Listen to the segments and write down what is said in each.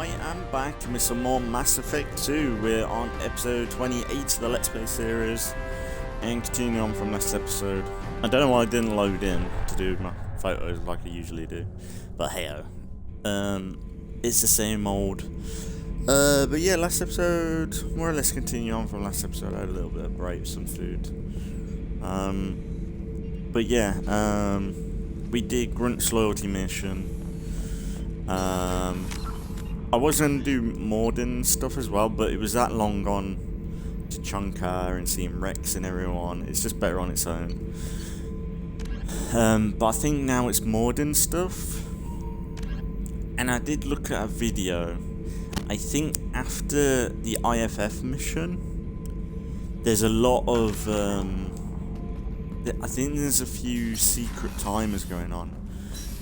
I am back with some more Mass Effect 2. We're on episode 28 of the Let's Play series and continuing on from last episode. I don't know why I didn't load in to do my photos like I usually do, but hey-oh. It's the same old. But yeah, last episode, more or less continue on from last episode. I had a little bit of break, some food. But yeah, we did Grunt's loyalty mission. I was going to do Morden stuff as well, but it was that long gone to Chunkar and seeing Rex and everyone. It's just better on its own. But I think now it's Morden stuff. And I did look at a video. I think after the IFF mission, there's a lot of... I think there's a few secret timers going on.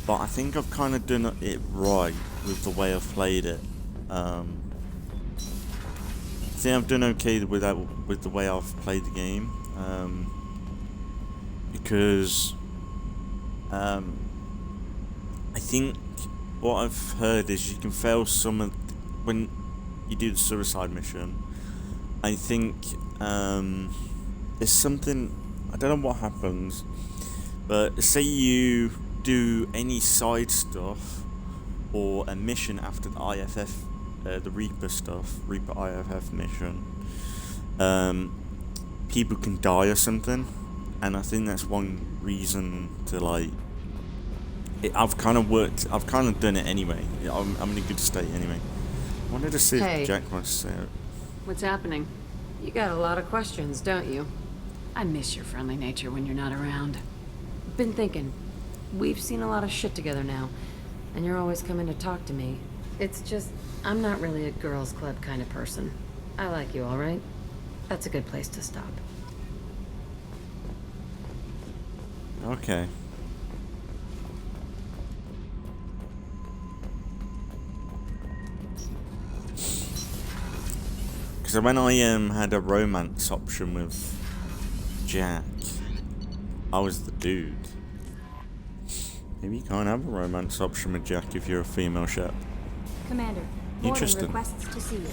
But I think I've kind of done it right with the way I've played it. I think I've done okay with that, with the way I've played the game. Because I think what I've heard is you can fail some of when you do the suicide mission. I think there's something, I don't know what happens, but say you do any side stuff or a mission after the IFF, the Reaper stuff, Reaper IFF mission, people can die or something, and I think that's one reason to like. I've kind of done it anyway. I'm in a good state anyway. I wanted to see if Jack wants to say it. What's happening? You got a lot of questions, don't you? I miss your friendly nature when you're not around. Been thinking. We've seen a lot of shit together now, and you're always coming to talk to me. It's just, I'm not really a girls' club kind of person. I like you, all right? That's a good place to stop. Okay. Because when I had a romance option with Jack, I was the dude. Maybe you can't have a romance option with Jack if you're a female Shep. Commander, interesting. Requests to see you.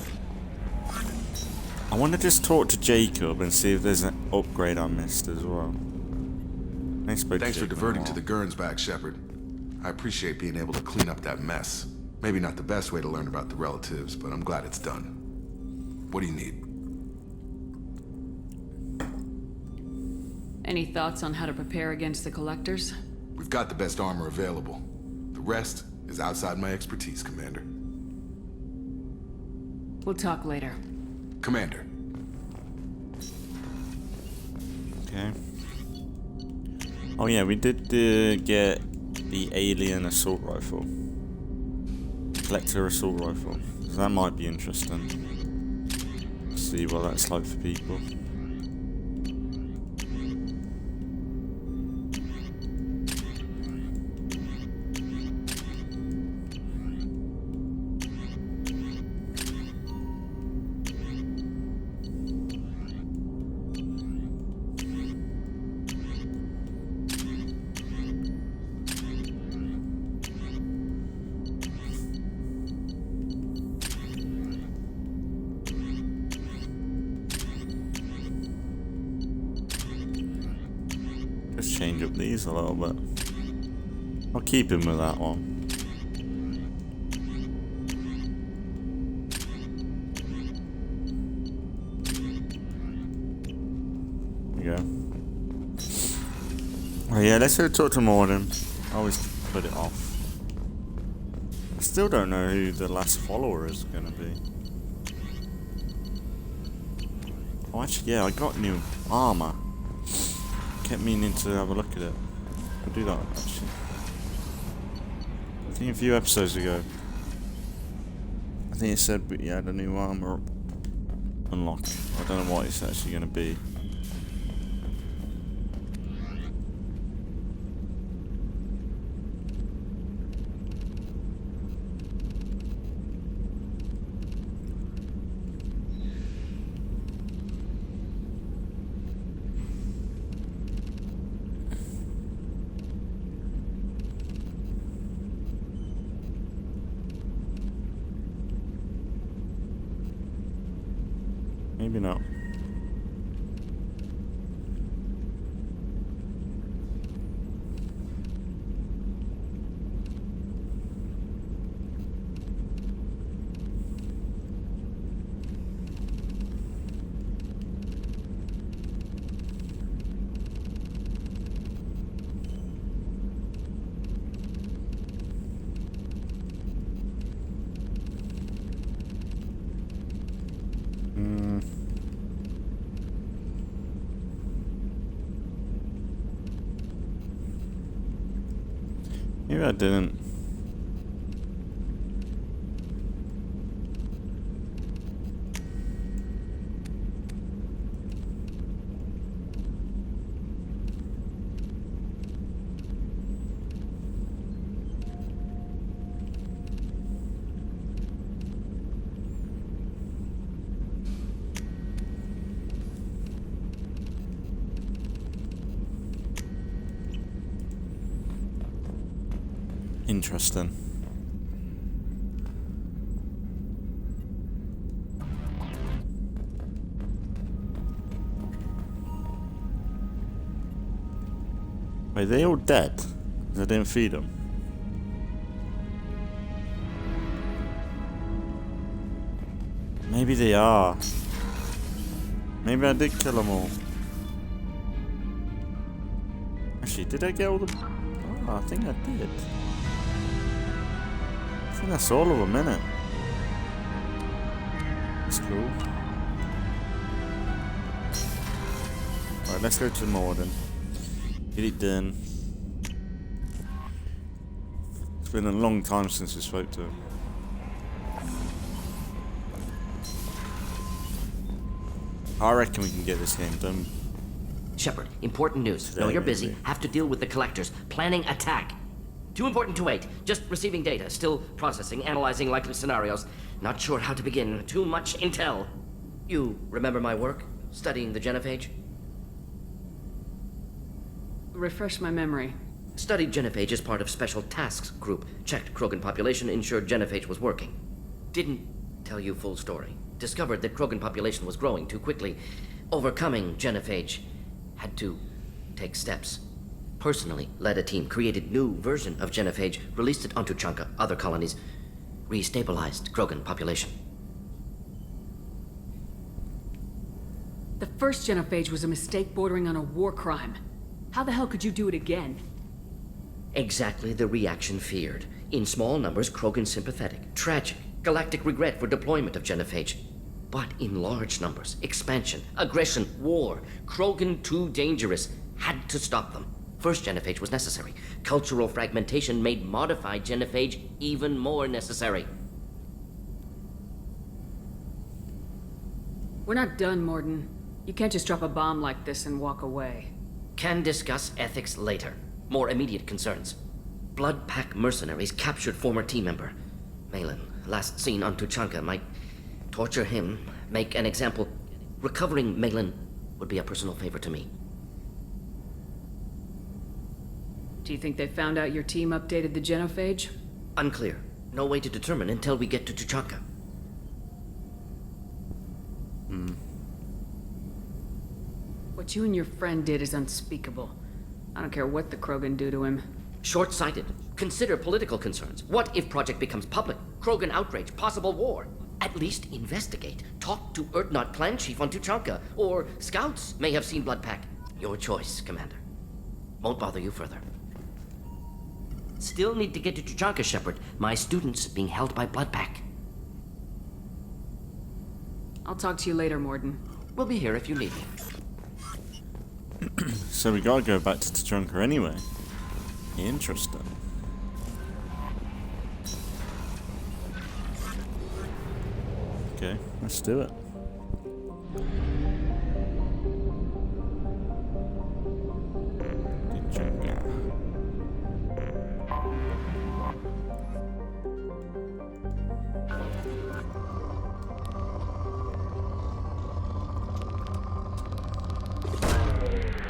I want to just talk to Jacob and see if there's an upgrade I missed as well. Thanks for diverting to the Gurns back, Shepard. I appreciate being able to clean up that mess. Maybe not the best way to learn about the relatives, but I'm glad it's done. What do you need? Any thoughts on how to prepare against the Collectors? We've got the best armor available. The rest is outside my expertise, Commander. We'll talk later. Commander. Okay. Oh yeah, we did get the alien assault rifle. Collector assault rifle. So that might be interesting. See what that's like for people. Change up these a little bit. I'll keep him with that one. There we go. Oh yeah, let's go talk to Morden. I always put it off. I still don't know who the last follower is going to be. Oh actually, yeah, I got new armor. Kept meaning to have a look at it. I'll do that actually. I think a few episodes ago. I think it said we had a new armor unlocked. I don't know what it's actually going to be. maybe not. Maybe I didn't. Interesting. Are they all dead? 'Cause I didn't feed them. Maybe they are. Maybe I did kill them all. Actually, did I get all the... Oh, I think I did. I think that's all of them, innit? That's cool. Alright, let's go to Morden. Get it done. It's been a long time since we spoke to him. I reckon we can get this game done. Shepard, important news. No, you're busy. Have to deal with the collectors. Planning attack. Too important to wait. Just receiving data. Still processing, analyzing likely scenarios. Not sure how to begin. Too much intel. You remember my work? Studying the genophage? Refresh my memory. Studied genophage as part of Special Tasks Group. Checked Krogan population, ensured genophage was working. Didn't tell you full story. Discovered that Krogan population was growing too quickly. Overcoming genophage. Had to take steps. Personally led a team, created new version of genophage, released it onto Chunka, other colonies, restabilized Krogan population. The first genophage was a mistake bordering on a war crime. How the hell could you do it again? Exactly the reaction feared. In small numbers, Krogan sympathetic, tragic, galactic regret for deployment of genophage. But in large numbers, expansion, aggression, war, Krogan too dangerous, had to stop them. First genophage was necessary. Cultural fragmentation made modified genophage even more necessary. We're not done, Morden. You can't just drop a bomb like this and walk away. Can discuss ethics later. More immediate concerns. Blood Pack mercenaries captured former team member. Malin, last seen on Tuchanka, might torture him, make an example. Recovering Malin would be a personal favor to me. Do you think they found out your team updated the genophage? Unclear. No way to determine until we get to Tuchanka. What you and your friend did is unspeakable. I don't care what the Krogan do to him. Short-sighted. Consider political concerns. What if Project becomes public? Krogan outrage, possible war. At least investigate. Talk to Urdnot clan chief on Tuchanka. Or scouts may have seen Blood Pack. Your choice, Commander. Won't bother you further. Still need to get to Tuchanka, Shepard. My students being held by Blood Pack. I'll talk to you later, Morden. We'll be here if you need me. So we gotta go back to Tuchanka anyway. Interesting. Okay, let's do it. Tuchanka.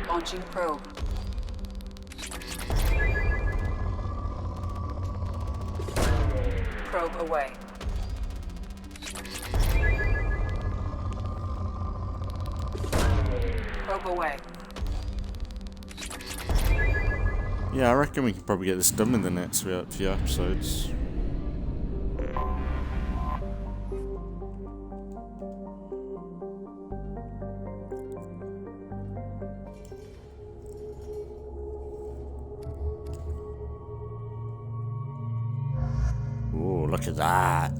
Launching probe. Probe away. rope away. Yeah, I reckon we can probably get this done in the next few episodes. Oh, look at that.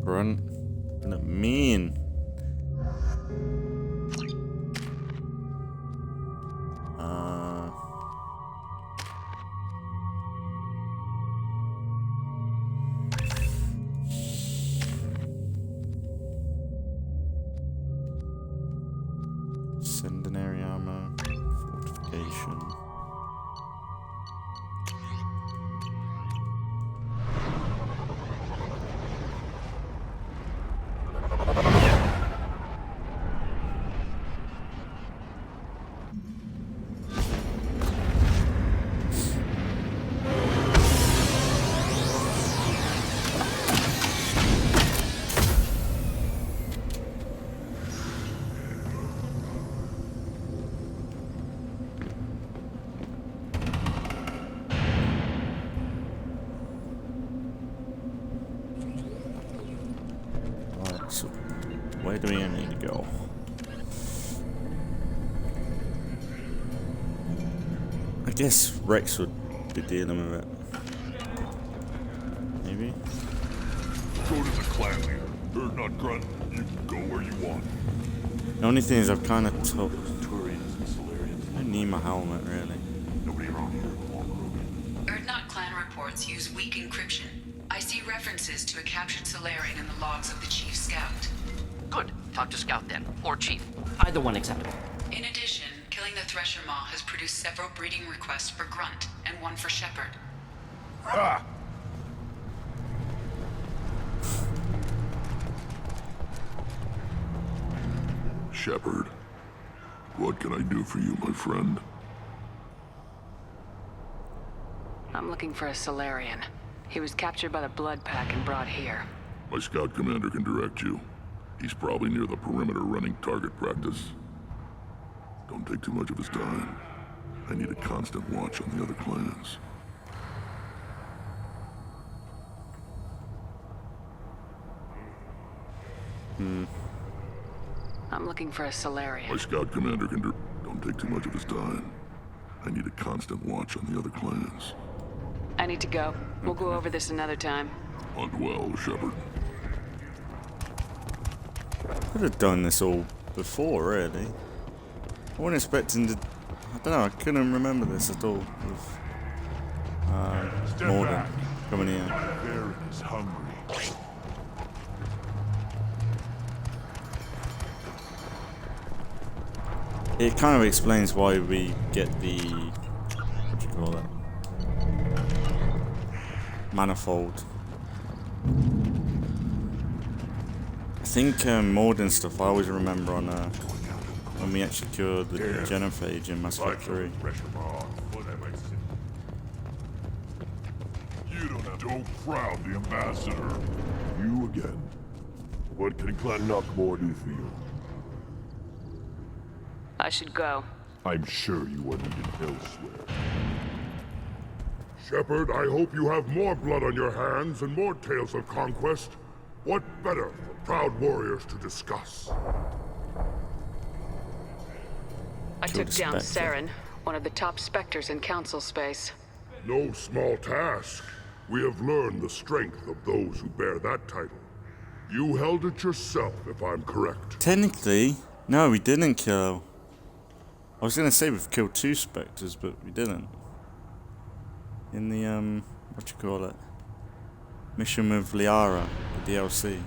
Grunt. Isn't it mean? Incendiary ammo. Fortification. So, where do we need to go? I guess Rex would be dealing with it. Maybe? Go to the clan leader. Or not Grunt. You can go where you want. The only thing is I've kind of told... Turians and Solarians. I need my helmet, really. Nobody around here can walk Krogan. Erdnot clan reports use weak encryption. I see references to a captured Solarian in the logs of the Chief Scout. Good. Talk to Scout then. Or Chief. Either one acceptable. In addition, killing the Thresher Maw has produced several breeding requests for Grunt, and one for Shepard. Ha! Shepard, what can I do for you, my friend? I'm looking for a Solarian. He was captured by the Blood Pack and brought here. My scout commander can direct you. He's probably near the perimeter running target practice. Don't take too much of his time. I need a constant watch on the other clans. I'm looking for a Solarian. My scout commander can don't take too much of his time. I need a constant watch on the other clans. I need to go. We'll go over this another time. Hunt well, Shepard. Could have done this all before, really. I wasn't expecting to... I don't know, I couldn't remember this at all. With Morden coming in. Baron is hungry. It kind of explains why we get the... what do you call it? Manifold. I think Morden stuff I always remember on when we actually cured the genophage in MassEffect 3. You don't have to crowd the ambassador. You again. What can Clan Knockmore do for you? I should go. I'm sure you are needed elsewhere. Shepard, I hope you have more blood on your hands and more tales of conquest. What better for proud warriors to discuss? I took down Spectre. Saren, one of the top Spectres in Council space. No small task. We have learned the strength of those who bear that title. You held it yourself, if I'm correct. Technically, no, we didn't kill. I was gonna say we've killed 2 Spectres, but we didn't. In the, what you call it? Mission with Liara, the DLC.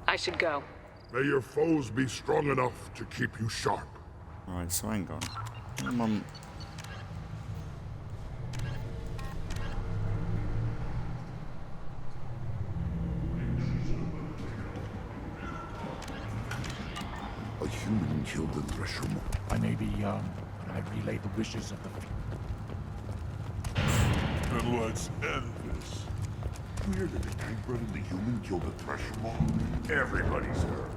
I should go. May your foes be strong enough to keep you sharp. Alright, so hang on. Come on. A human killed the Thresher. I may be young, but I relay the wishes of the... Then let's end this. Weird that the tank bred and the human killed the Thresher Maw. Everybody's hurt.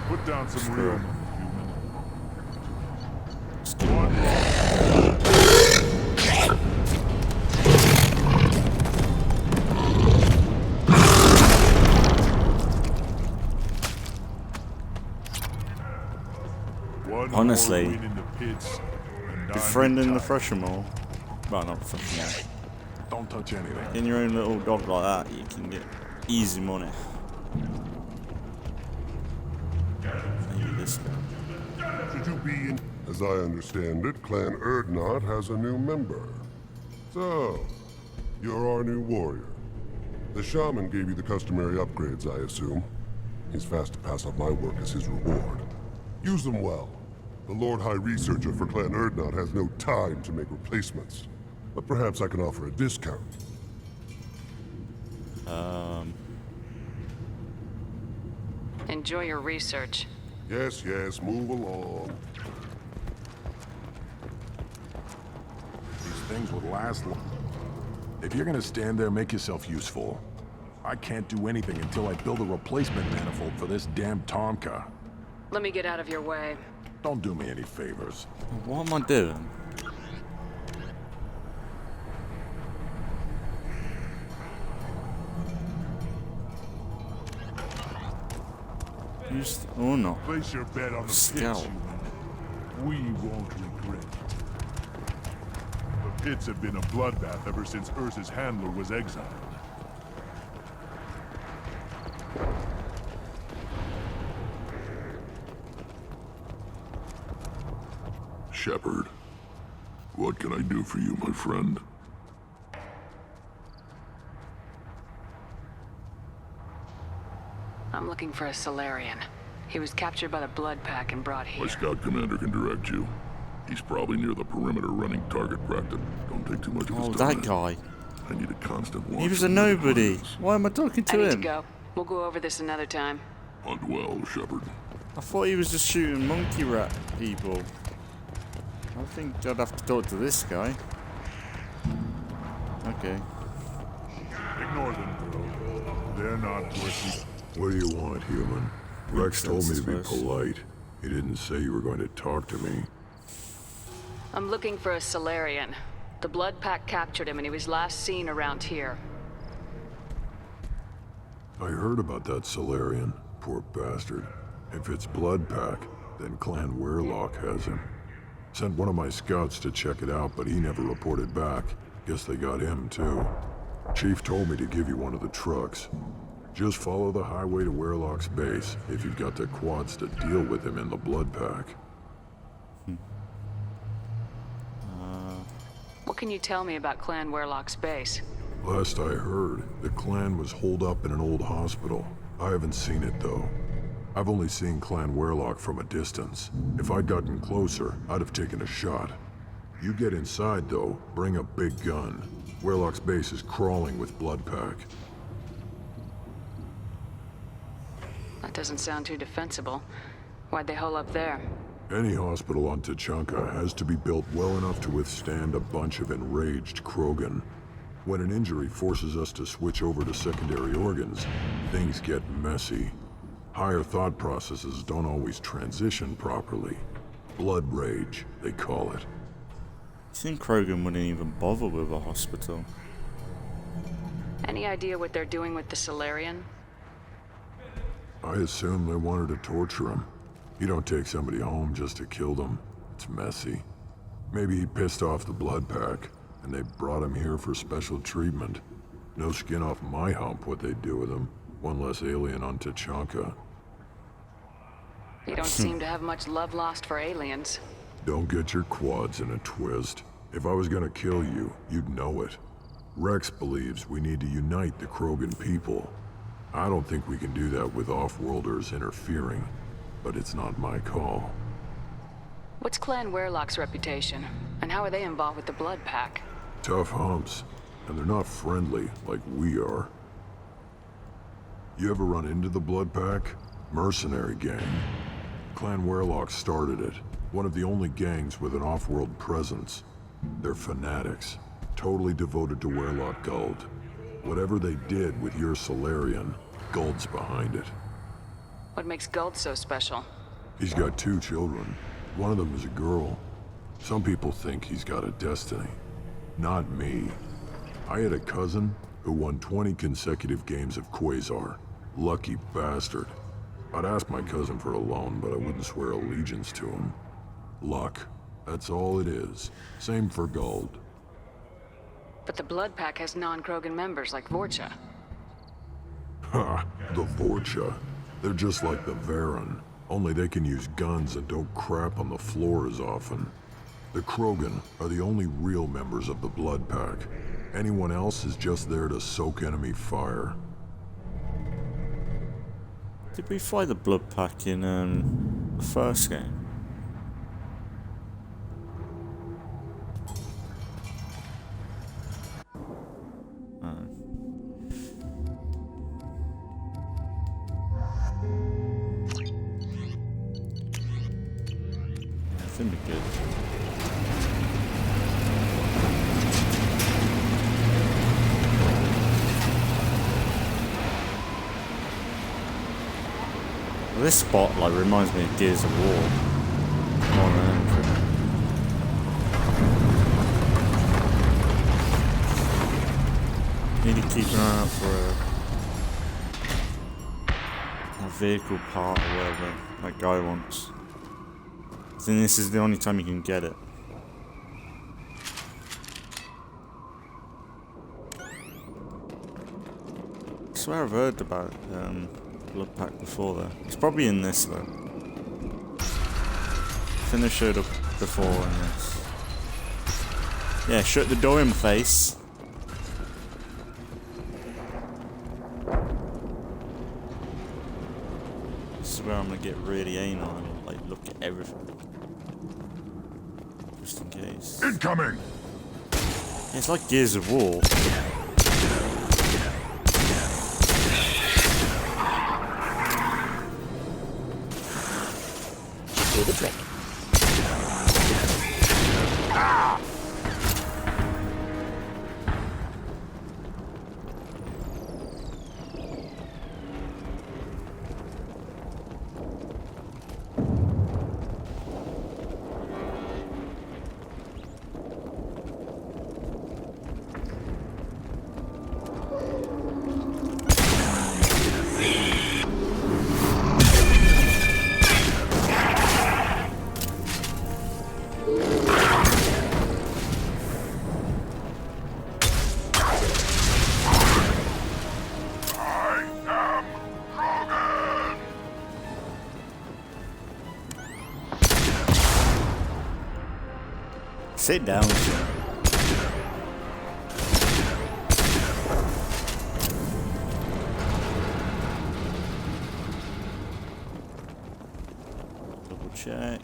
Put down some real money, human. Honestly, befriending the Freshmore, well, not Freshmore. Don't touch anything. In your own little dog like that, you can get easy money. Maybe this guy. Should you be in? As I understand it, Clan Erdnot has a new member. So, you're our new warrior. The shaman gave you the customary upgrades, I assume. He's fast to pass off my work as his reward. Use them well. The Lord High Researcher for Clan Erdnot has no time to make replacements. But perhaps I can offer a discount. Enjoy your research. Yes, move along. These things would last long. If you're gonna stand there, make yourself useful. I can't do anything until I build a replacement manifold for this damn Tomka. Let me get out of your way. Don't do me any favors. What am I doing? Used or not? Place your bet on the Scout. pits, human. We won't regret it. The pits have been a bloodbath ever since Ursa's handler was exiled. Shepard, what can I do for you, my friend? I'm looking for a Solarian. He was captured by the Blood Pack and brought here. My scout commander can direct you. He's probably near the perimeter running target practice. Don't take too much of his Oh, time. that guy. I need a constant watch. He was a on the nobody. progress. Why am I talking I to need to him? go. We'll go over this another time. Hunt well, Shepard. I thought he was just shooting monkey rat people. I think I'd have to talk to this guy. Okay. Ignore them, girl. They're not worth it. What do you want, human? Rex told me to be First. polite. He didn't say you were going to talk to me. I'm looking for a Solarian. The Blood Pack captured him and he was last seen around here. I heard about that Solarian. Poor bastard. If it's Blood Pack, then Clan Werlock has him. Sent one of my scouts to check it out, but he never reported back. Guess they got him, too. Chief told me to give you one of the trucks. Just follow the highway to Werlock's base if you've got the quads to deal with him in the Blood Pack. What can you tell me about Clan Werlock's base? Last I heard, the clan was holed up in an old hospital. I haven't seen it, though. I've only seen Clan Werlock from a distance. If I'd gotten closer, I'd have taken a shot. You get inside, though, bring a big gun. Werlock's base is crawling with Blood Pack. That doesn't sound too defensible. Why'd they hole up there? Any hospital on Tachanka has to be built well enough to withstand a bunch of enraged Krogan. When an injury forces us to switch over to secondary organs, things get messy. Higher thought processes don't always transition properly. Blood rage, they call it. I think Krogan wouldn't even bother with a hospital. Any idea what they're doing with the Solarian? I assume they wanted to torture him. You don't take somebody home just to kill them. It's messy. Maybe he pissed off the Blood Pack, and they brought him here for special treatment. No skin off my hump what they'd do with him. One less alien on Tachanka. You don't seem to have much love lost for aliens. Don't get your quads in a twist. If I was gonna kill you, you'd know it. Rex believes we need to unite the Krogan people. I don't think we can do that with off-worlders interfering, but it's not my call. What's Clan Werlock's reputation? And how are they involved with the Blood Pack? Tough humps, and they're not friendly like we are. You ever run into the Blood Pack? Mercenary gang. Clan Werlock started it. One of the only gangs with an off-world presence. They're fanatics, totally devoted to Werlock Guld. Whatever they did with your Solarian, Guld's behind it. What makes Guld so special? He's got 2 children. One of them is a girl. Some people think he's got a destiny. Not me. I had a cousin who won 20 consecutive games of Quasar. Lucky bastard. I'd ask my cousin for a loan, but I wouldn't swear allegiance to him. Luck. That's all it is. Same for Guld. But the Blood Pack has non-Krogan members like Vorcha. Ha! The Vorcha. They're just like the Varen. Only they can use guns and don't crap on the floor as often. The Krogan are the only real members of the Blood Pack. Anyone else is just there to soak enemy fire. Did we fight the Blood Pack in the first game? I think we're good. This spotlight reminds me of Gears of War. More than anything. Need to keep an eye out for a vehicle part or whatever that guy wants. I think this is the only time you can get it. I swear I've heard about Blood Pack before though. It's probably in this though. I think they showed up before in this. Yeah, shut the door in my face. This is where I'm gonna get really anal and like look at everything. Just in case. Incoming! Yeah, it's like Gears of War. Do the trick. Sit down, sir. Double check.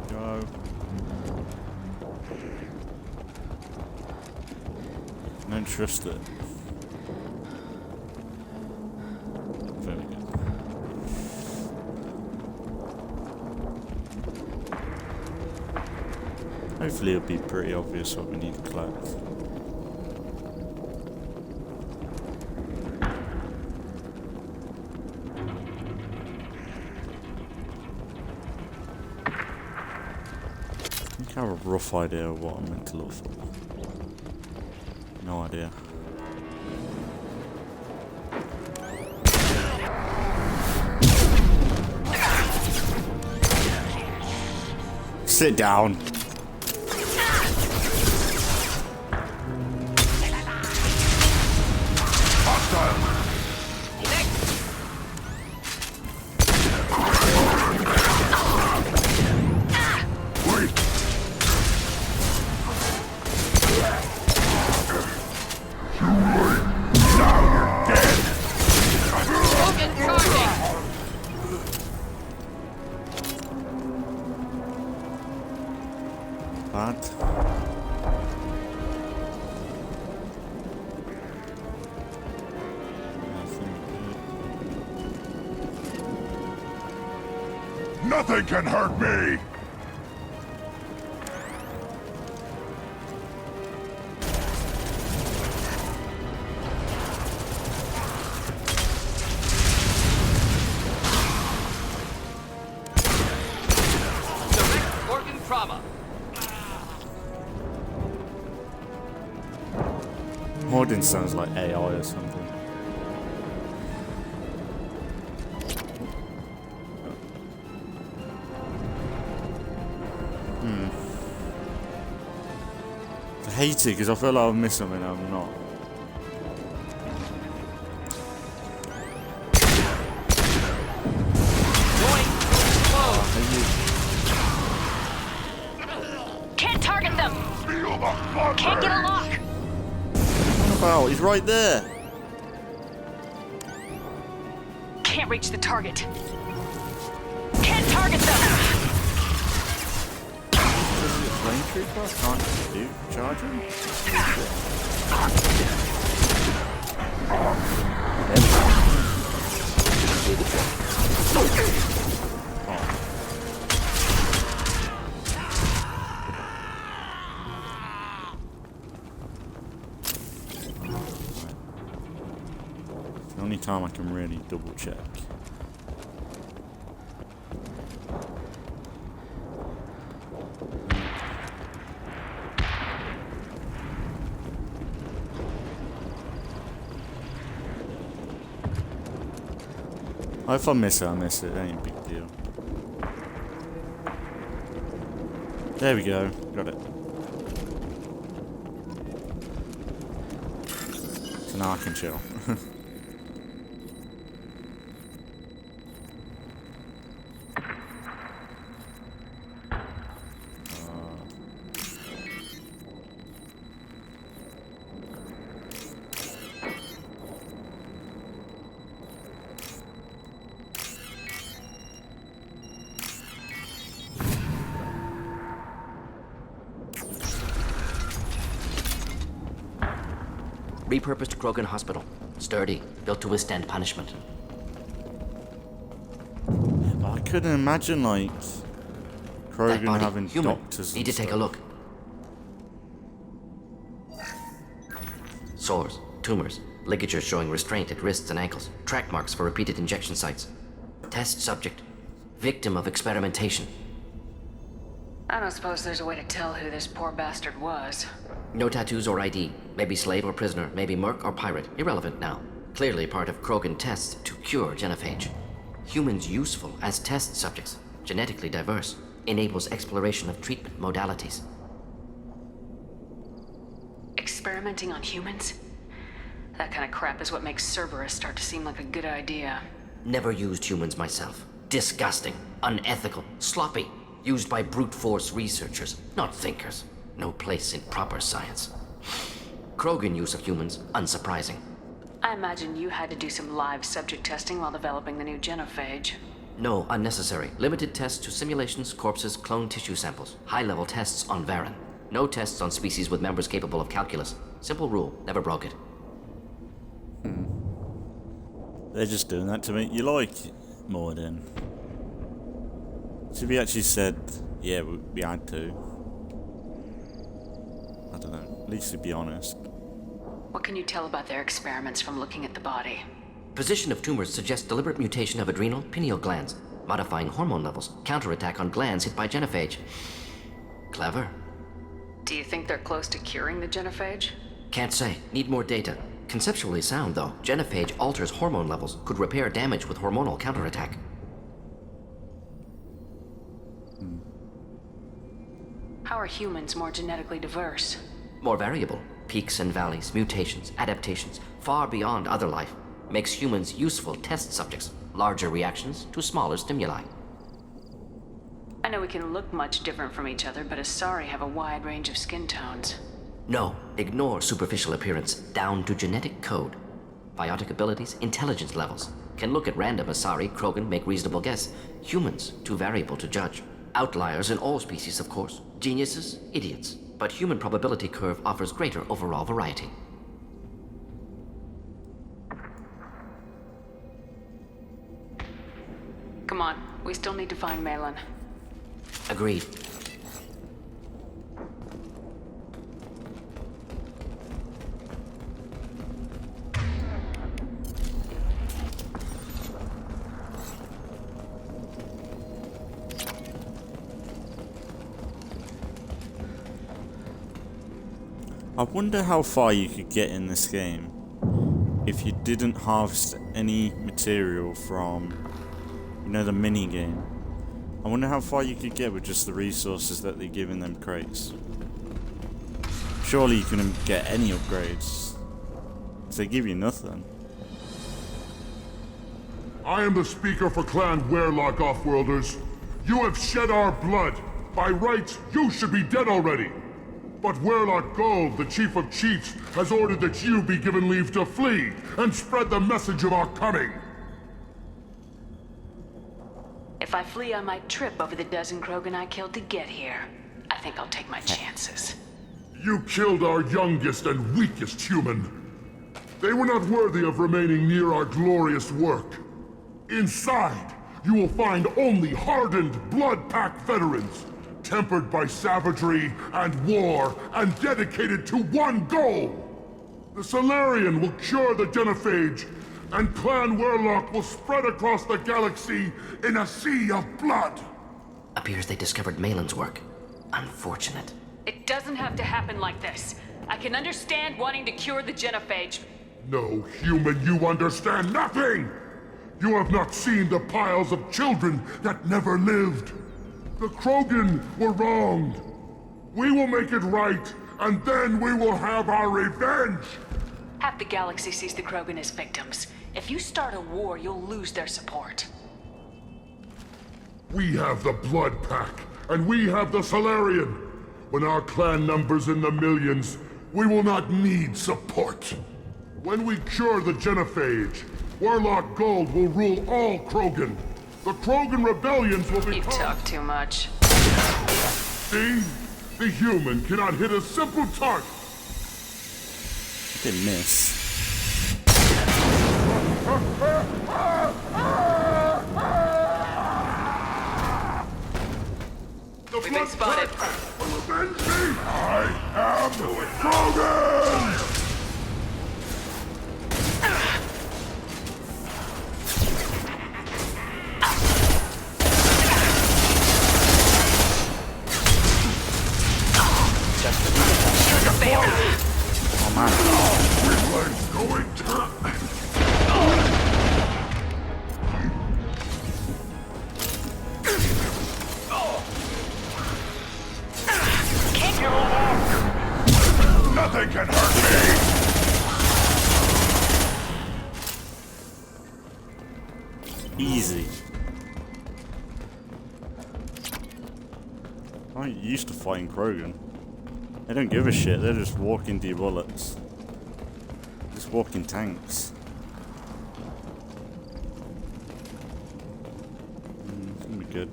Go. Don't trust it. Very good. Hopefully it'll be pretty obvious what we need to collect. I think I have a rough idea of what I'm meant to look for. No idea. Sit down. Nothing can hurt me! Warden sounds like AI or something. I hate it because I feel like I've missed something and I'm not. Can't target them! Can't get a lock! What about? He's right there! Can't reach the target. Can't target them! Flame trooper? Can't do charge him? It's the only time I can really double check. If I miss it, I miss it. It ain't a big deal. There we go. Got it. So now I can chill. Repurposed Krogan Hospital. Sturdy, built to withstand punishment. I couldn't imagine, like, That Krogan body, having human. doctors. Need to take a look. Sores, tumors, ligatures showing restraint at wrists and ankles, track marks for repeated injection sites. Test subject. Victim of experimentation. I don't suppose there's a way to tell who this poor bastard was. No tattoos or ID. Maybe slave or prisoner. Maybe merc or pirate. Irrelevant now. Clearly part of Krogan tests to cure genophage. Humans useful as test subjects. Genetically diverse. Enables exploration of treatment modalities. Experimenting on humans? That kind of crap is what makes Cerberus start to seem like a good idea. Never used humans myself. Disgusting. Unethical. Sloppy. Used by brute force researchers, not thinkers. No place in proper science. Krogan use of humans, unsurprising. I imagine you had to do some live subject testing while developing the new genophage. No, unnecessary. Limited tests to simulations, corpses, cloned tissue samples. High-level tests on Varen. No tests on species with members capable of calculus. Simple rule, never broke it. They're just doing that to me. You like more than. So if he actually said, yeah, we had to. I don't know. At least to be honest. What can you tell about their experiments from looking at the body? Position of tumors suggests deliberate mutation of adrenal, pineal glands, modifying hormone levels, counterattack on glands hit by genophage. Clever. Do you think they're close to curing the genophage? Can't say. Need more data. Conceptually sound, though. Genophage alters hormone levels, could repair damage with hormonal counterattack. How are humans more genetically diverse? More variable. Peaks and valleys, mutations, adaptations, far beyond other life. Makes humans useful test subjects. Larger reactions to smaller stimuli. I know we can look much different from each other, but Asari have a wide range of skin tones. No, ignore superficial appearance, down to genetic code. Biotic abilities, intelligence levels. Can look at random Asari, Krogan, make reasonable guess. Humans, too variable to judge. Outliers in all species, of course. Geniuses, idiots. But human probability curve offers greater overall variety. Come on, we still need to find Malin. Agreed. I wonder how far you could get in this game if you didn't harvest any material from, you know, the mini game. I wonder how far you could get with just the resources that they give in them crates. Surely you couldn't get any upgrades if they give you nothing. I am the speaker for Clan Werlock, Offworlders. You have shed our blood. By rights, you should be dead already. But Werlock Gold, the Chief of Chiefs, has ordered that you be given leave to flee and spread the message of our coming. If I flee, I might trip over the dozen Krogan I killed to get here. I think I'll take my chances. You killed our youngest and weakest human. They were not worthy of remaining near our glorious work. Inside, you will find only hardened blood-pack veterans, tempered by savagery and war, and dedicated to one goal. The Solarian will cure the genophage, and Clan Werlock will spread across the galaxy in a sea of blood. Appears they discovered Malin's work. Unfortunate. It doesn't have to happen like this. I can understand wanting to cure the genophage. No, human, you understand nothing! You have not seen the piles of children that never lived. The Krogan were wronged. We will make it right, and then we will have our revenge! Half the galaxy sees the Krogan as victims. If you start a war, you'll lose their support. We have the Blood Pack, and we have the Solarian. When our clan numbers in the millions, we will not need support. When we cure the genophage, Werlock Gold will rule all Krogan. The Krogan rebellions will be— You talk too much. See? The human cannot hit a simple target. Didn't miss. We've been spotted. Will avenge me! I am Krogan! Oh man. Going to... Nothing can hurt me! Easy. I'm used to fighting Krogan. They don't give a shit, they're just walking bullets. Just walking tanks. It's gonna be good.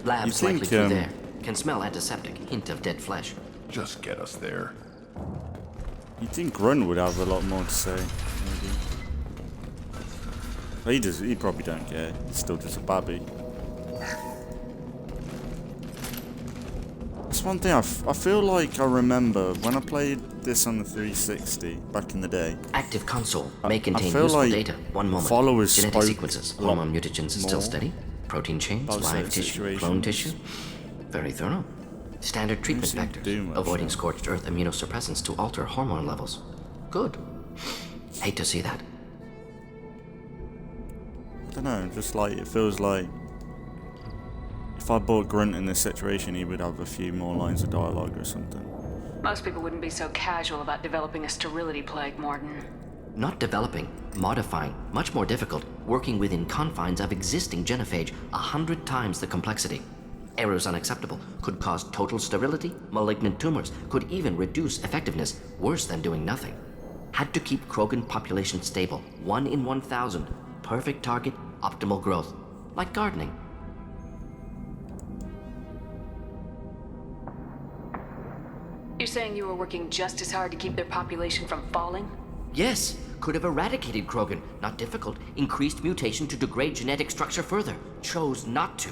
Lab's You likely think, through there. Can smell antiseptic, hint of dead flesh. Just get us there. You'd think Grunt would have a lot more to say, maybe. He probably don't care. He's still just a babby. That's one thing I feel like I remember when I played this on the 360 back in the day. Active console may contain feel useful like data. One moment. followers Genetic spoke sequences. a lot Hormone mutagens is still more steady. Protein chains, about live certain tissue, clone tissue. Very thorough. Standard treatment seem to do vectors. much, Avoiding though. scorched earth immunosuppressants to alter hormone levels. Good. Hate to see that. I don't know, just like it feels like if I bought Grunt in this situation, he would have a few more lines of dialogue or something. Most people wouldn't be so casual about developing a sterility plague, Morton. Not developing, modifying, much more difficult, working within confines of existing genophage, 100 times the complexity. Errors unacceptable, could cause total sterility, malignant tumors, could even reduce effectiveness, worse than doing nothing. Had to keep Krogan population stable, 1 in 1,000, perfect target, optimal growth, like gardening. You're saying you were working just as hard to keep their population from falling? Yes, could have eradicated Krogan, not difficult, increased mutation to degrade genetic structure further, chose not to.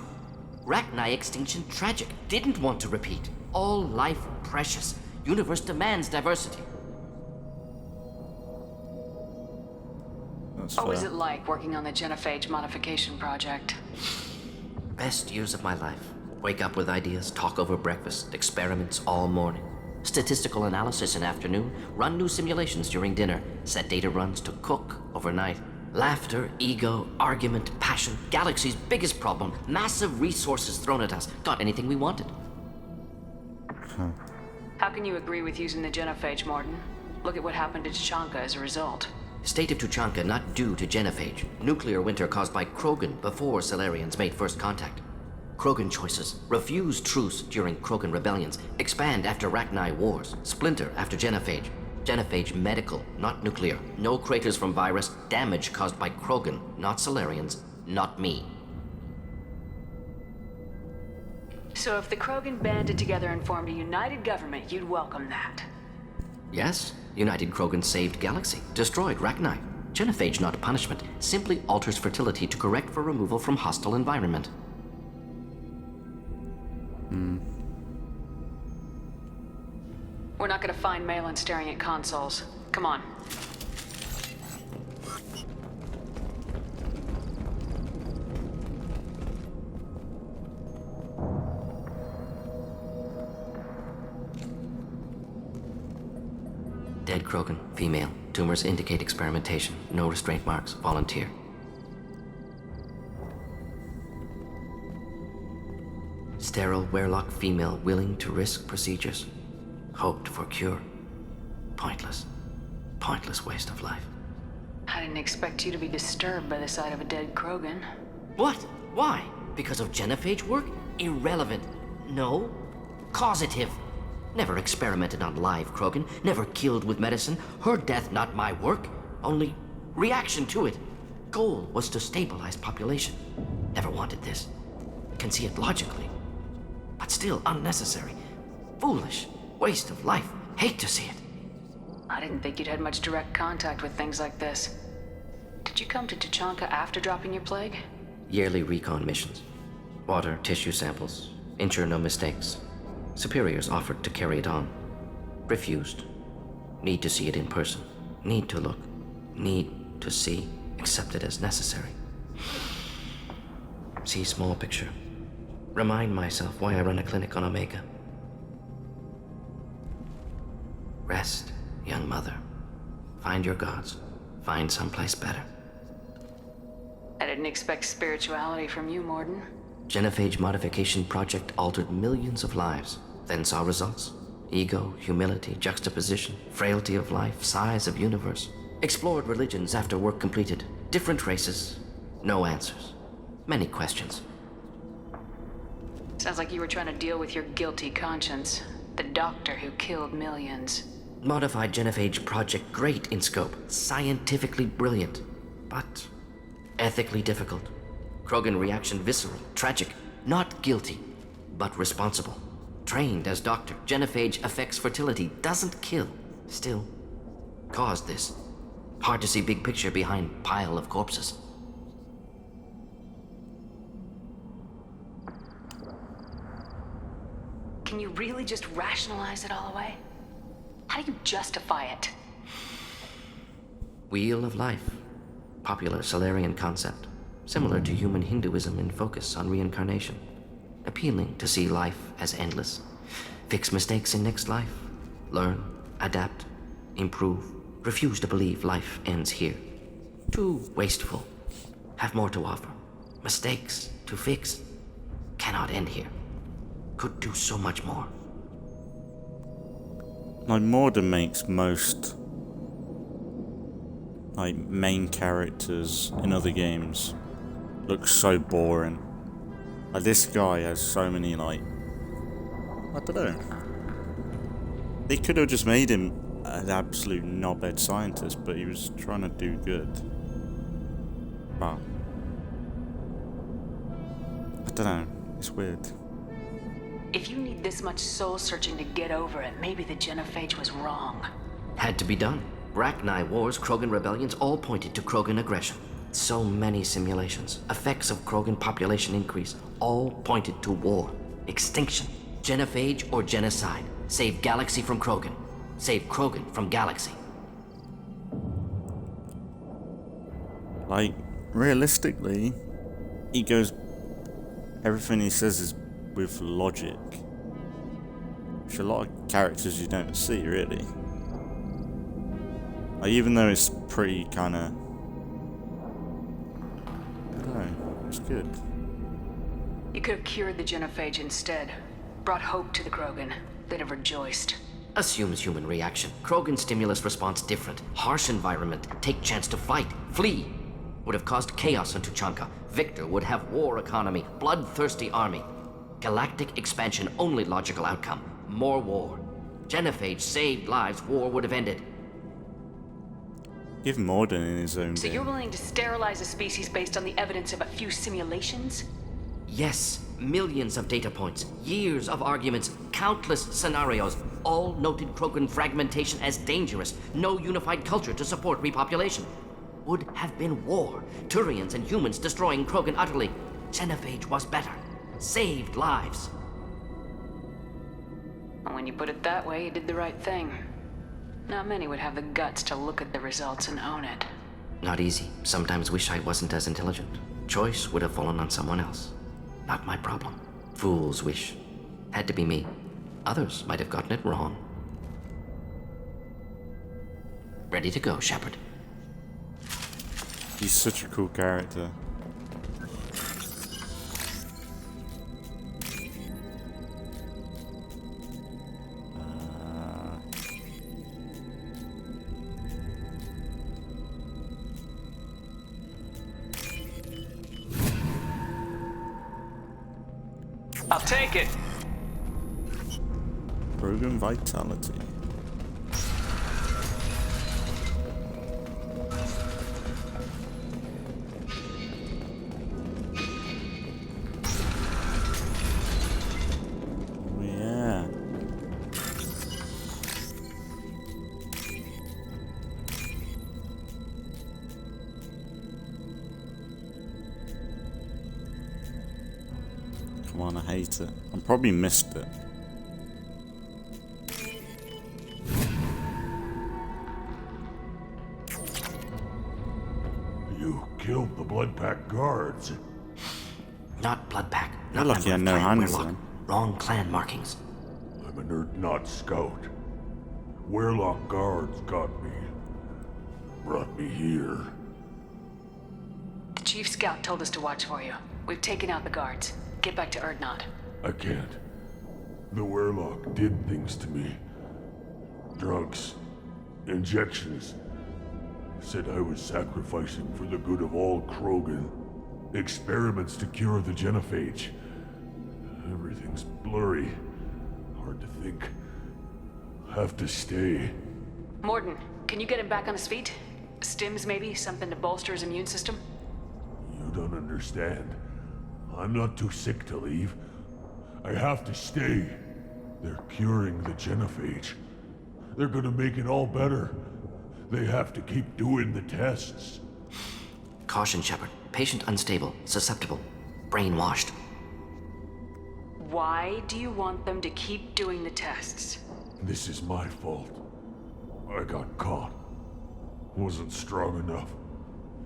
Rachni extinction tragic, didn't want to repeat. All life precious, universe demands diversity. That's What was fair. it like working on the genophage modification project? Best years of my life. Wake up with ideas, talk over breakfast, experiments all morning. Statistical analysis in afternoon, run new simulations during dinner, set data runs to cook overnight. Laughter, ego, argument, passion, Galaxy's biggest problem, massive resources thrown at us. Got anything we wanted. How can you agree with using the genophage, Morton? Look at what happened to Tachanka as a result. State of Tuchanka not due to genophage. Nuclear winter caused by Krogan before Salarians made first contact. Krogan choices. Refuse truce during Krogan rebellions. Expand after Rachni wars. Splinter after genophage. Genophage medical, not nuclear. No craters from virus. Damage caused by Krogan, not Salarians, not me. So if the Krogan banded together and formed a united government, you'd welcome that. Yes, United Krogan saved Galaxy, destroyed Rachni. Genophage not punishment, simply alters fertility to correct for removal from hostile environment. We're not gonna find Malin staring at consoles. Come on. Dead Krogan, female. Tumors indicate experimentation. No restraint marks. Volunteer. Sterile Werelock female willing to risk procedures. Hoped for cure. Pointless. Pointless waste of life. I didn't expect you to be disturbed by the sight of a dead Krogan. What? Why? Because of genophage work? Irrelevant. No. Causative. Never experimented on live Krogan. Never killed with medicine. Her death not my work. Only reaction to it. Goal was to stabilize population. Never wanted this. Can see it logically. But still unnecessary. Foolish. Waste of life. Hate to see it. I didn't think you'd had much direct contact with things like this. Did you come to Tachanka after dropping your plague? Yearly recon missions. Water, tissue samples. Ensure no mistakes. Superiors offered to carry it on. Refused. Need to see it in person. Need to look. Need to see. Accepted as necessary. See small picture. Remind myself why I run a clinic on Omega. Rest, young mother. Find your gods. Find someplace better. I didn't expect spirituality from you, Morden. Genophage modification project altered millions of lives. Then saw results. Ego, humility, juxtaposition, frailty of life, size of universe. Explored religions after work completed. Different races. No answers. Many questions. Sounds like you were trying to deal with your guilty conscience. The doctor who killed millions. Modified genophage project great in scope. Scientifically brilliant. But ethically difficult. Krogan reaction visceral, tragic. Not guilty, but responsible. Trained as doctor, genophage affects fertility, doesn't kill. Still, caused this. Hard to see big picture behind pile of corpses. Can you really just rationalize it all away? How do you justify it? Wheel of life. Popular Salarian concept. Similar to human Hinduism in focus on reincarnation. Appealing to see life as endless. Fix mistakes in next life. Learn, adapt, improve. Refuse to believe life ends here. Too wasteful. Have more to offer. Mistakes to fix. Cannot end here. Could do so much more. Like, Morden makes most like main characters in other games look so boring. Like, this guy has so many, like, I don't know. They could have just made him an absolute knobhead scientist, but he was trying to do good. Wow. I don't know. It's weird. If you need this much soul searching to get over it, maybe the genophage was wrong. Had to be done. Rachni wars, Krogan rebellions, all pointed to Krogan aggression. So many simulations, effects of Krogan population increase, all pointed to war, extinction, genophage or genocide. Save Galaxy from Krogan. Save Krogan from Galaxy. Like, realistically, he goes... Everything he says is with logic. Which a lot of characters you don't see, really. Like, even though it's pretty kind of... I don't know, it's good. You could have cured the genophage instead. Brought hope to the Krogan. They'd have rejoiced. Assumes human reaction. Krogan stimulus response different. Harsh environment. Take chance to fight. Flee. Would have caused chaos in Tuchanka. Victor would have war economy. Bloodthirsty army. Galactic expansion only logical outcome. More war. Genophage saved lives. War would have ended. Give Morden in his own So game. you're willing to sterilize a species based on the evidence of a few simulations? Yes, millions of data points, years of arguments, countless scenarios, all noted Krogan fragmentation as dangerous, no unified culture to support repopulation. Would have been war, Turians and humans destroying Krogan utterly. Genophage was better, saved lives. Well, when you put it that way, you did the right thing. Not many would have the guts to look at the results and own it. Not easy. Sometimes wish I wasn't as intelligent. Choice would have fallen on someone else. Not my problem. Fool's wish. Had to be me. Others might have gotten it wrong. Ready to go, Shepard. He's such a cool character. I'll take it. Krogan Vitality. Oh, yeah. Come on, I hate it. I probably missed it. You killed the Blood Pack guards. Not Blood Pack. You're Not lucky I member know of Clan hands Weirlock. then. Wrong clan markings. I'm an Erdnot scout. Weirlock guards got me. Brought me here. The Chief Scout told us to watch for you. We've taken out the guards. Get back to Erdnot. I can't. The Weirlock did things to me. Drugs. Injections. Said I was sacrificing for the good of all Krogan. Experiments to cure the genophage. Everything's blurry. Hard to think. Have to stay. Morden, can you get him back on his feet? Stims, maybe? Something to bolster his immune system? You don't understand. I'm not too sick to leave. I have to stay. They're curing the genophage. They're gonna make it all better. They have to keep doing the tests. Caution, Shepard. Patient unstable, susceptible, brainwashed. Why do you want them to keep doing the tests? This is my fault. I got caught. Wasn't strong enough.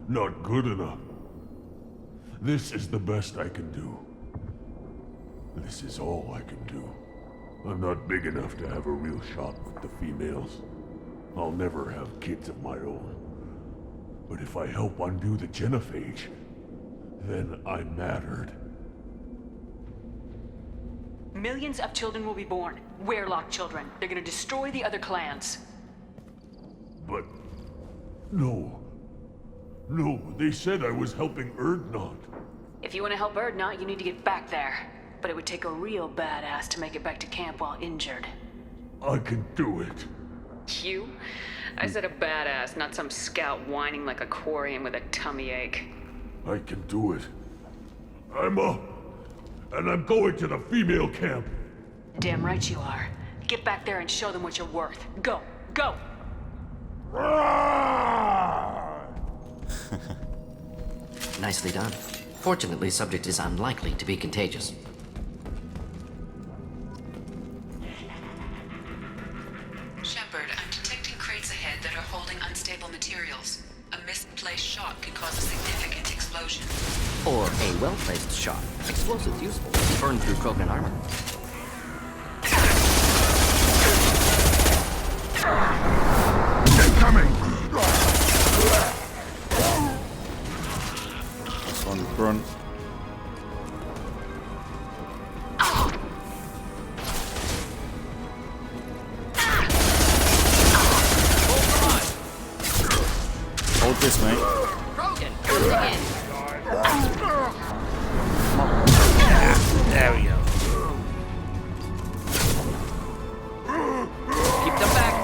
Not good enough. This is the best I can do. This is all I can do. I'm not big enough to have a real shot with the females. I'll never have kids of my own. But if I help undo the genophage, then I mattered. Millions of children will be born. Weirlock children. They're gonna destroy the other clans. But... No. No, they said I was helping Erdnot. If you want to help Erdnot, you need to get back there. But it would take a real badass to make it back to camp while injured. I can do it. You? I said a badass, not some scout whining like a quarian with a tummy ache. I can do it. I'm up. And I'm going to the female camp. Damn right you are. Get back there and show them what you're worth. Go! Go! Nicely done. Fortunately, subject is unlikely to be contagious. Shepard, I'm detecting crates ahead that are holding unstable materials. A misplaced shot could cause a significant explosion. Or a well-placed shot. Explosives useful. Burn through Krogan armor. Incoming! That's on the front. Hold this, mate. Krogan, closing in. There we go. Keep them back.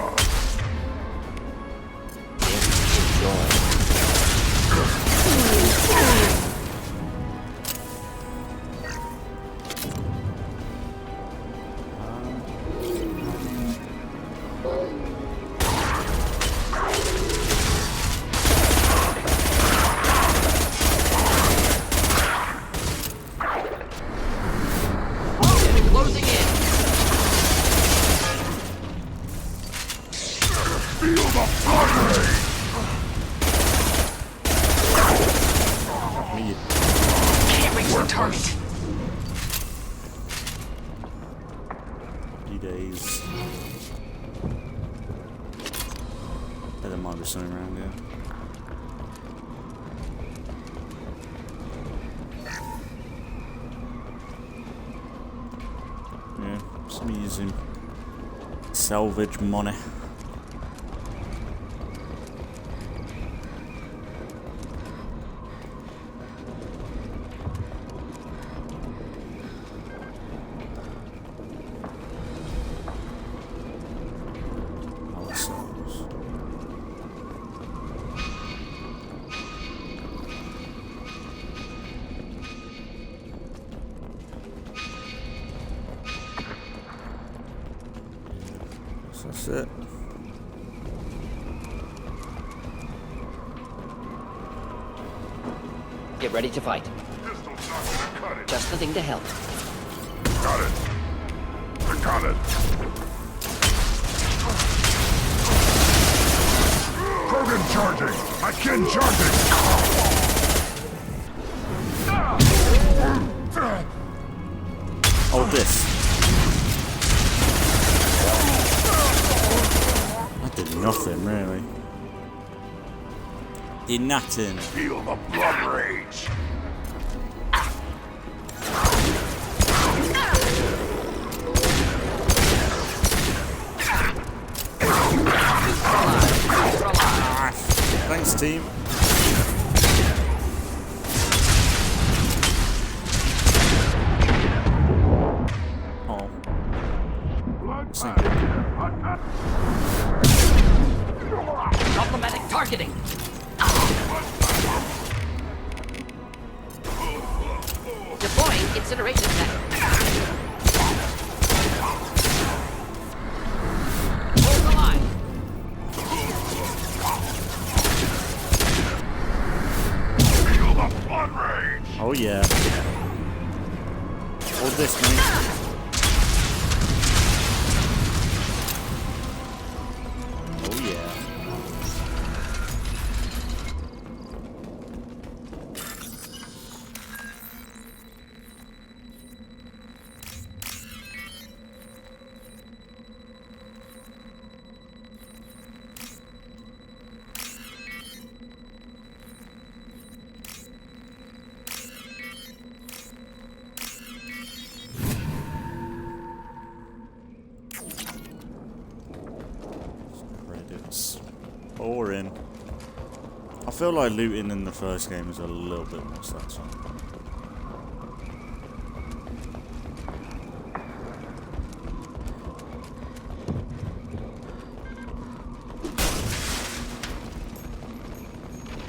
Closing in. Feel the blood rage! Can't reach the target. 3 days. There might be something around here. Yeah, some using salvage money. That's it. Get ready to fight. Pistol's not gonna cut it. Just the thing to help. Got it. I got it. Krogan charging! Akin charging! Hold this. That did nothing, really. Did nothing. Feel the blood rage! Thanks, team. Oh. Problematic targeting. Deploying incineration tank. Hold the line. Feel the blood rage! Oh yeah. Hold this, mate. Oh yeah. Credits. Boring. I feel like looting in the first game is a little bit more satisfying.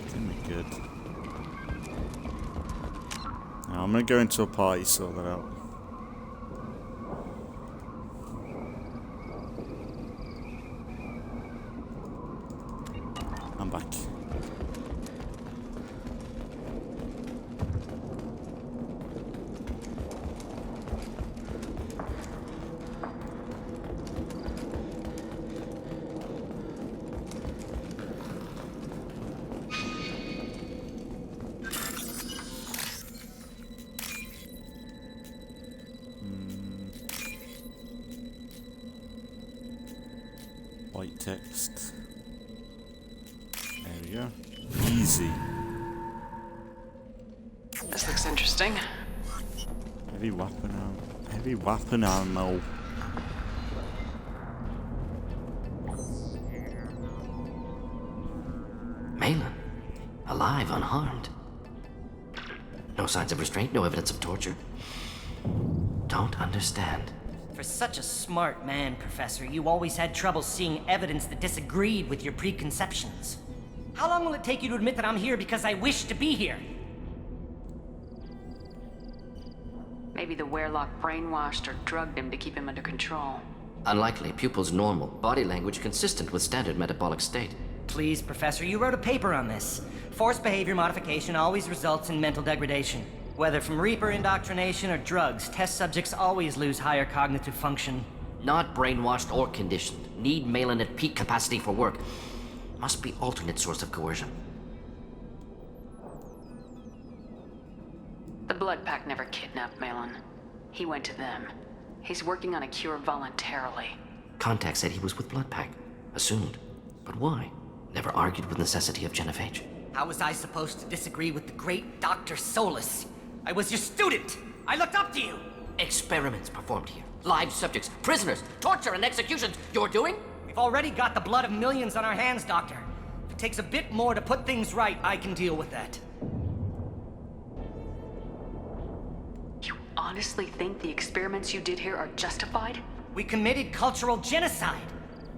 Didn't be good. Now I'm gonna go into a party, sort that out. I'm back. white text. There we go. Easy. This looks interesting. Heavy weapon ammo. Heavy weapon ammo. Malin, alive, unharmed. No signs of restraint, no evidence of torture. Don't understand. For such a smart man, Professor, you always had trouble seeing evidence that disagreed with your preconceptions. How long will it take you to admit that I'm here because I wish to be here? Maybe the Werelock brainwashed or drugged him to keep him under control. Unlikely. Pupil's normal. Body language consistent with standard metabolic state. Please, Professor, you wrote a paper on this. Forced behavior modification always results in mental degradation. Whether from Reaper indoctrination or drugs, test subjects always lose higher cognitive function. Not brainwashed or conditioned. Need Malin at peak capacity for work. Must be alternate source of coercion. The Blood Pack never kidnapped Malin. He went to them. He's working on a cure voluntarily. Contact said he was with Blood Pack. Assumed. But why? Never argued with necessity of genophage. How was I supposed to disagree with the great Dr. Solus? I was your student! I looked up to you! Experiments performed here. Live subjects, prisoners, torture and executions. You're doing? We've already got the blood of millions on our hands, Doctor. If it takes a bit more to put things right, I can deal with that. You honestly think the experiments you did here are justified? We committed cultural genocide.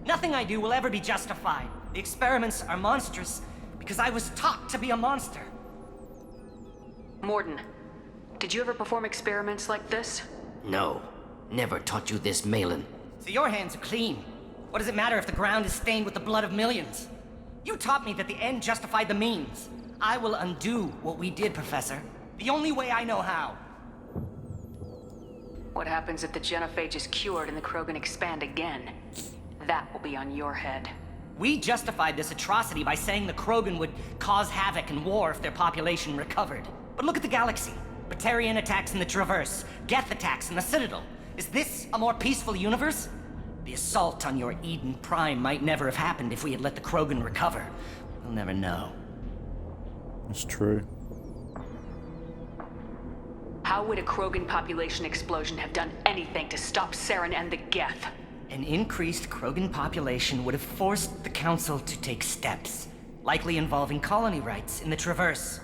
Nothing I do will ever be justified. The experiments are monstrous because I was taught to be a monster. Morden, did you ever perform experiments like this? No. Never taught you this, Malin. So your hands are clean. What does it matter if the ground is stained with the blood of millions? You taught me that the end justified the means. I will undo what we did, Professor. The only way I know how. What happens if the genophage is cured and the Krogan expand again? That will be on your head. We justified this atrocity by saying the Krogan would cause havoc and war if their population recovered. But look at the galaxy. Batarian attacks in the Traverse, Geth attacks in the Citadel. Is this a more peaceful universe? The assault on your Eden Prime might never have happened if we had let the Krogan recover. We'll never know. That's true. How would a Krogan population explosion have done anything to stop Saren and the Geth? An increased Krogan population would have forced the Council to take steps, likely involving colony rights in the Traverse.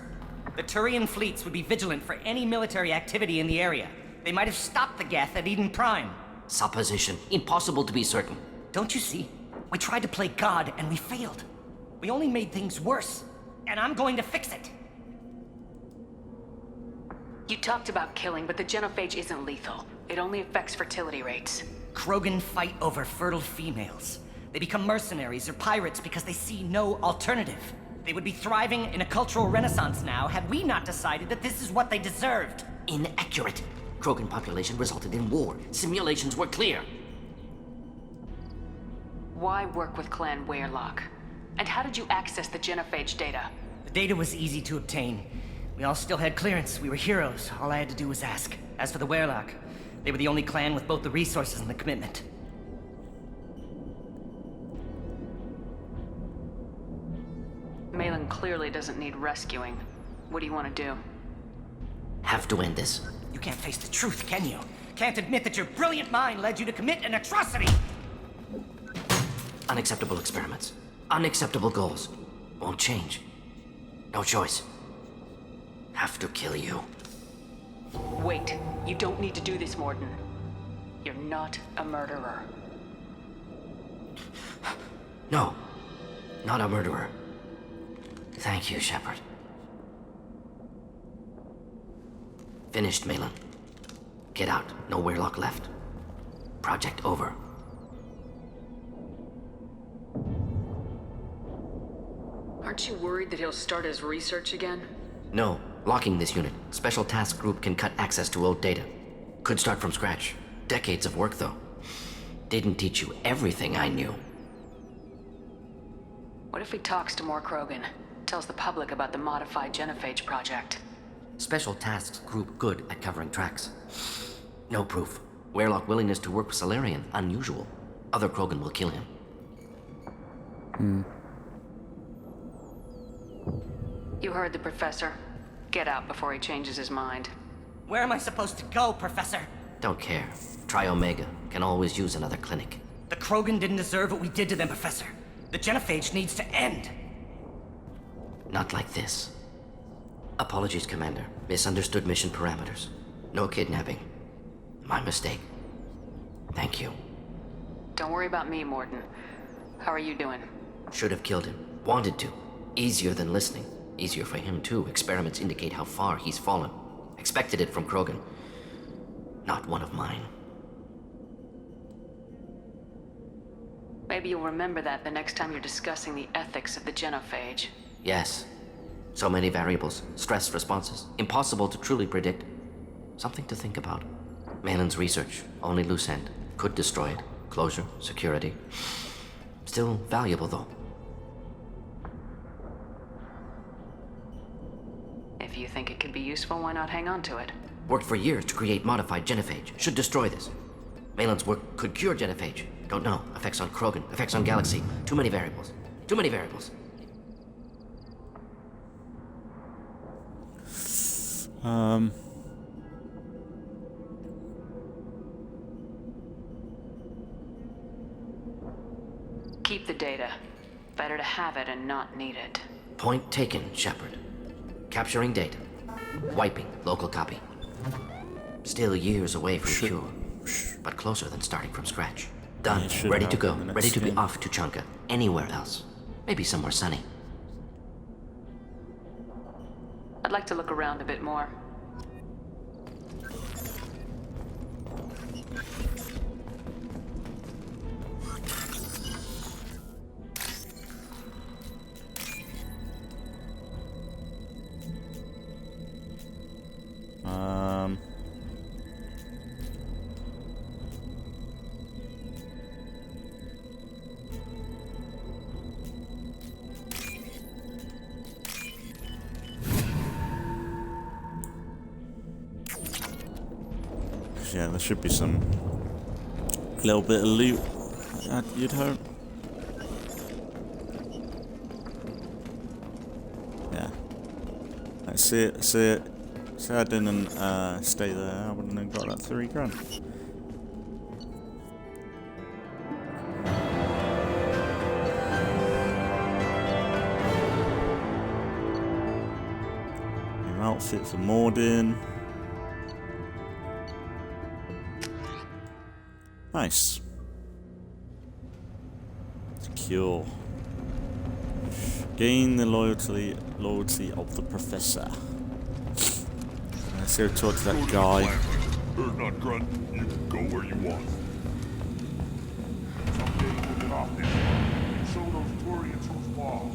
The Turian fleets would be vigilant for any military activity in the area. They might have stopped the Geth at Eden Prime. Supposition. Impossible to be certain. Don't you see? We tried to play God and we failed. We only made things worse. And I'm going to fix it. You talked about killing, but the genophage isn't lethal. It only affects fertility rates. Krogan fight over fertile females. They become mercenaries or pirates because they see no alternative. They would be thriving in a cultural renaissance now had we not decided that this is what they deserved. Inaccurate. Krogan population resulted in war. Simulations were clear. Why work with Clan Werelock? And how did you access the genophage data? The data was easy to obtain. We all still had clearance. We were heroes. All I had to do was ask. As for the Werelock, they were the only clan with both the resources and the commitment. Malin clearly doesn't need rescuing. What do you want to do? Have to end this. You can't face the truth, can you? Can't admit that your brilliant mind led you to commit an atrocity! Unacceptable experiments. Unacceptable goals. Won't change. No choice. Have to kill you. Wait. You don't need to do this, Morden. You're not a murderer. No. Not a murderer. Thank you, Shepard. Finished, Malin. Get out. No Werelock left. Project over. Aren't you worried that he'll start his research again? No. Locking this unit. Special Task Group can cut access to old data. Could start from scratch. Decades of work, though. Didn't teach you everything I knew. What if he talks to more Krogan? Tells the public about the modified genophage project? Special Tasks Group good at covering tracks. No proof. Werelock willingness to work with Salarian, unusual. Other Krogan will kill him. You heard the professor. Get out before he changes his mind. Where am I supposed to go, Professor? Don't care. Try Omega. Can always use another clinic. The Krogan didn't deserve what we did to them, Professor. The genophage needs to end. Not like this. Apologies, Commander. Misunderstood mission parameters. No kidnapping. My mistake. Thank you. Don't worry about me, Morton. How are you doing? Should have killed him. Wanted to. Easier than listening. Easier for him, too. Experiments indicate how far he's fallen. Expected it from Krogan. Not one of mine. Maybe you'll remember that the next time you're discussing the ethics of the genophage. Yes. So many variables. Stress responses. Impossible to truly predict. Something to think about. Malin's research. Only loose end. Could destroy it. Closure. Security. Still valuable, though. If you think it could be useful, why not hang on to it? Worked for years to create modified genophage. Should destroy this. Malin's work could cure genophage. Don't know. Effects on Krogan. Effects on Galaxy. Too many variables. Too many variables. Keep the data. Better to have it and not need it. Point taken, Shepard. Capturing data. Wiping local copy. Still years away from cure, but closer than starting from scratch. Done. Ready to go. Ready to be off to Chunka. Anywhere else. Maybe somewhere sunny. I'd like to look around a bit more. Yeah, there should be some little bit of loot, you'd hope. Yeah. Let's see it, see it. See, I didn't stay there, I wouldn't have got that $3 grand. New outfit for Morden. Nice. Secure. Gain the loyalty of the professor. Let's go talk to that guy. Not grunt. You can go where you want. Someday we'll get off this and show those Turians who's boss.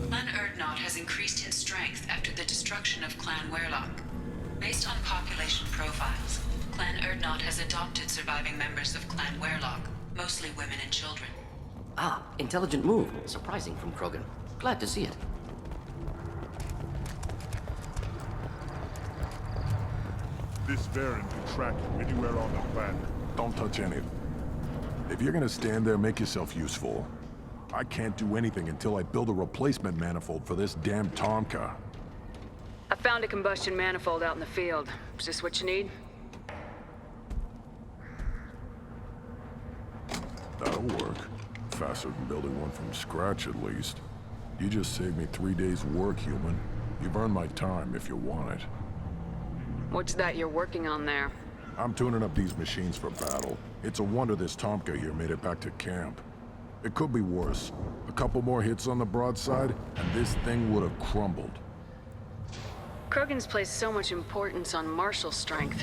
Clan Erdnot has increased in strength after the destruction of Clan Werlock. Based on population profiles, Clan Erdnot has adopted surviving members of Clan Werlock, mostly women and children. Ah, intelligent move. Surprising from Krogan. Glad to see it. This Varen can track you anywhere on the planet. Don't touch any. If you're gonna stand there, make yourself useful. I can't do anything until I build a replacement manifold for this damn Tonka. I found a combustion manifold out in the field. Is this what you need? That'll work. Faster than building one from scratch, at least. You just saved me 3 days' work, human. You've earned my time if you want it. What's that you're working on there? I'm tuning up these machines for battle. It's a wonder this Tomka here made it back to camp. It could be worse. A couple more hits on the broadside, and this thing would have crumbled. Krogan's placed so much importance on martial strength.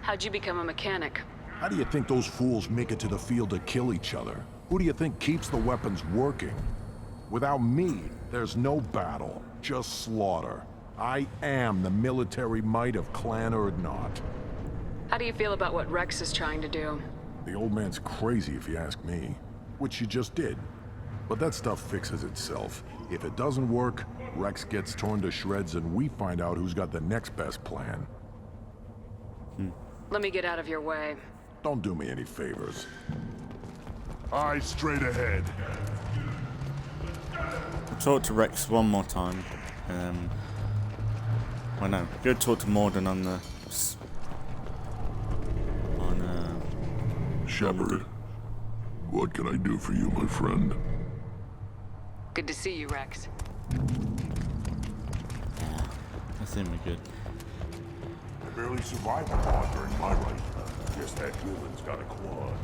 How'd you become a mechanic? How do you think those fools make it to the field to kill each other? Who do you think keeps the weapons working? Without me, there's no battle, just slaughter. I am the military might of Clan Erdnot. How do you feel about what Rex is trying to do? The old man's crazy if you ask me, which you just did. But that stuff fixes itself. If it doesn't work, Rex gets torn to shreds and we find out who's got the next best plan. Let me get out of your way. Don't do me any favors. Eyes straight ahead. I'll talk to Rex one more time. Well, no, go talk to Morden on the... Shepard, what can I do for you, my friend? Good to see you, Rex. Yeah, I think we're good. I barely survived a quad during my life. Guess that human's got a quad.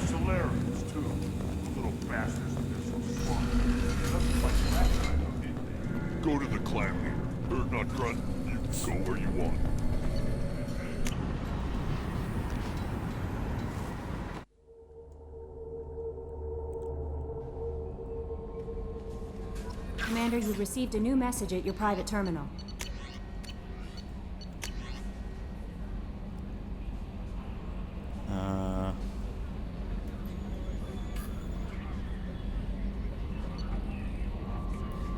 Solarians, too. Little bastards, they're so strong. Nothing like that kind of thing. Go to the clan leader. Heard not grunt. You can go where you want. Commander, you received a new message at your private terminal.